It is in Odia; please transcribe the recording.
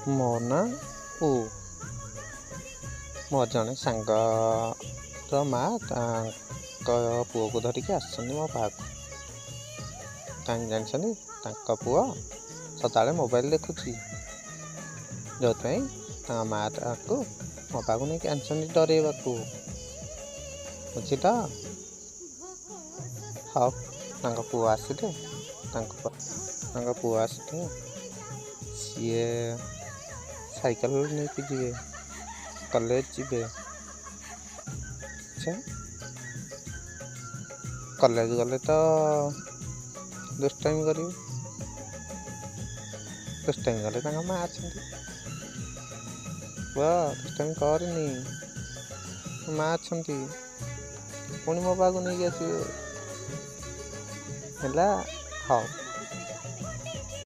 ମୋ ନା ଉ ମୋ ଜଣେ ସାଙ୍ଗର ମା ତାଙ୍କ ପୁଅକୁ ଧରିକି ଆସିଛନ୍ତି ମୋ ପାଖକୁ। କାହିଁକି ଜାଣିଛନ୍ତି? ତାଙ୍କ ପୁଅ ସଦାବେଳେ ମୋବାଇଲ ଦେଖୁଛି, ଯେଉଁଥିପାଇଁ ତାଙ୍କ ମା ତାକୁ ମୋ ପାଖକୁ ନେଇକି ଆଣିଛନ୍ତି ଡରେଇବାକୁ। ବୁଝିଲ? ହଉ, ତାଙ୍କ ପୁଅ ଆସିଲେ ସିଏ ସାଇକେଲ ନେଇକି ଯିବେ, କଲେଜ ଯିବେ। ଆଚ୍ଛା, କଲେଜ ଗଲେ ତ ଦୁଷ୍ଟାମି କରିବେ। ଦୁଷ୍ଟାମି କଲେ ତାଙ୍କ ମା ଅଛନ୍ତି, ପୁଅ ଦୁଷ୍ଟାମି କରିନି, ମା ଅଛନ୍ତି, ପୁଣି ମୋ ପାଖକୁ ନେଇକି ଆସିବେ। ହେଲା? ହଉ।